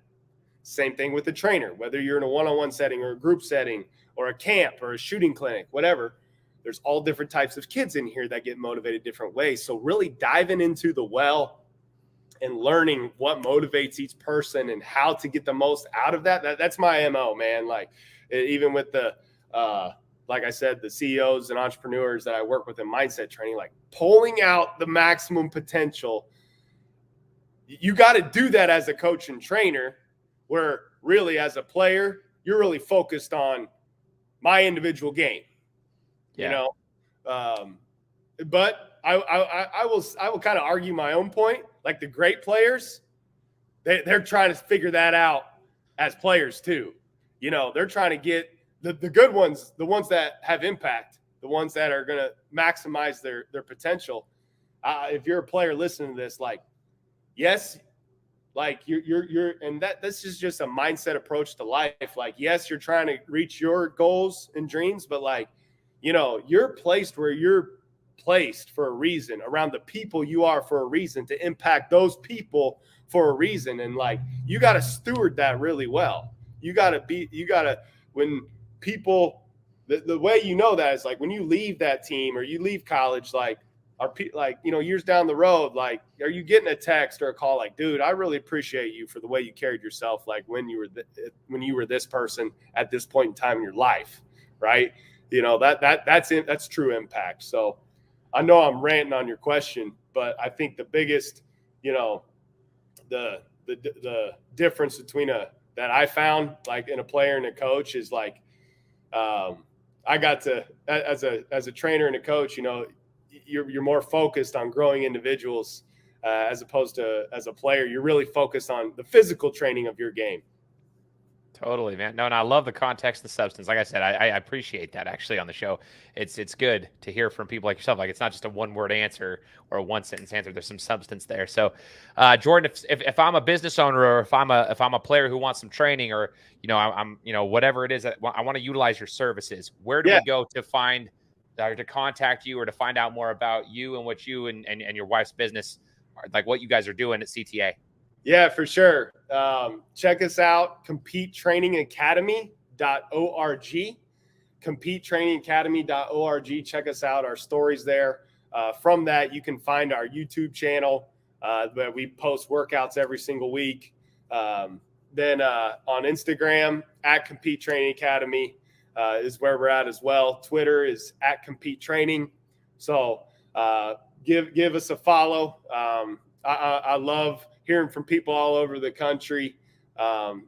Same thing with the trainer, whether you're in a one-on-one setting or a group setting or a camp or a shooting clinic, whatever, there's all different types of kids in here that get motivated different ways. So really diving into the well and learning what motivates each person and how to get the most out of that's my MO, man. Like even with the, like I said, the CEOs and entrepreneurs that I work with in mindset training, like pulling out the maximum potential. You got to do that as a coach and trainer, where really as a player, you're really focused on my individual game, but I will kind of argue my own point. Like the great players, they're trying to figure that out as players too. You know, they're trying to get the good ones, the ones that have impact, the ones that are going to maximize their potential. If you're a player listening to this, like, yes, like you're, and this is just a mindset approach to life. Like, yes, you're trying to reach your goals and dreams, but like, you know, you're placed where you're placed for a reason, around the people you are for a reason, to impact those people for a reason. And like, you got to steward that really well. When people, the way you know that is like when you leave that team or you leave college, like, you know, years down the road, like, are you getting a text or a call like, dude, I really appreciate you for the way you carried yourself, like when you were this person at this point in time in your life, right? You know, that's true impact. So I know I'm ranting on your question, but I think the biggest, you know, the difference between that I found like in a player and a coach is like, I got to, as a trainer and a coach, you know, you're more focused on growing individuals as opposed to as a player. You're really focused on the physical training of your game. Totally, man. No, and I love the context and the substance. Like I said, I appreciate that actually on the show. It's good to hear from people like yourself. Like, it's not just a one-word answer or a one-sentence answer. There's some substance there. So, Jordan, if I'm a business owner or if I'm a player who wants some training, or you know, I'm you know, whatever it is that I want to utilize your services, where do we go to find or to contact you or to find out more about you and what you and your wife's business are, like what you guys are doing at CTA? Yeah, for sure. Check us out, competetrainingacademy.org. Competetrainingacademy.org. Check us out, our stories there. From that, you can find our YouTube channel where we post workouts every single week. Then on Instagram, at Compete Training Academy is where we're at as well. Twitter is at Compete Training. So give us a follow. I love hearing from people all over the country.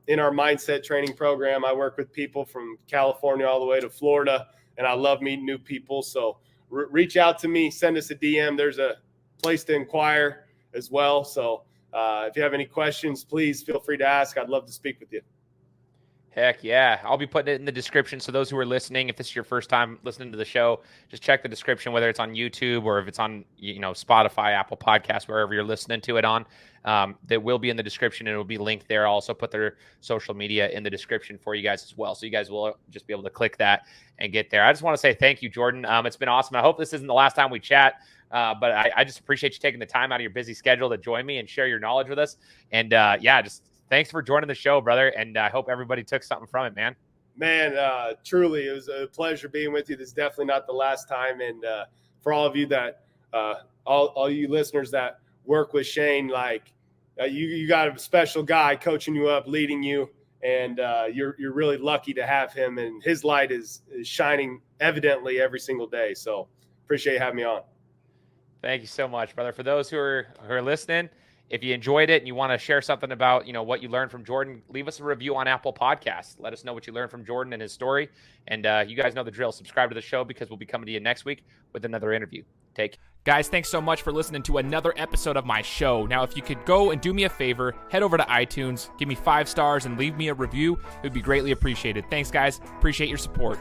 In our mindset training program, I work with people from California all the way to Florida, and I love meeting new people. So reach out to me, send us a DM. There's a place to inquire as well. So if you have any questions, please feel free to ask. I'd love to speak with you. Heck yeah. I'll be putting it in the description. So those who are listening, if this is your first time listening to the show, just check the description, whether it's on YouTube or if it's on, you know, Spotify, Apple Podcasts, wherever you're listening to it on. That will be in the description, and it will be linked there. I'll also put their social media in the description for you guys as well. So you guys will just be able to click that and get there. I just want to say thank you, Jordan. It's been awesome. I hope this isn't the last time we chat, but I just appreciate you taking the time out of your busy schedule to join me and share your knowledge with us. And just thanks for joining the show, brother. And I hope everybody took something from it, man. Man, truly, it was a pleasure being with you. This is definitely not the last time. And for all of you that, all you listeners that work with Shane, like you got a special guy coaching you up, leading you, and you're really lucky to have him. And his light is shining evidently every single day. So appreciate you having me on. Thank you so much, brother. For those who are listening, if you enjoyed it and you want to share something about, you know, what you learned from Jordan, leave us a review on Apple Podcasts. Let us know what you learned from Jordan and his story. And you guys know the drill. Subscribe to the show because we'll be coming to you next week with another interview. Take care. Guys, thanks so much for listening to another episode of my show. Now, if you could go and do me a favor, head over to iTunes, give me 5 stars, and leave me a review. It would be greatly appreciated. Thanks, guys. Appreciate your support.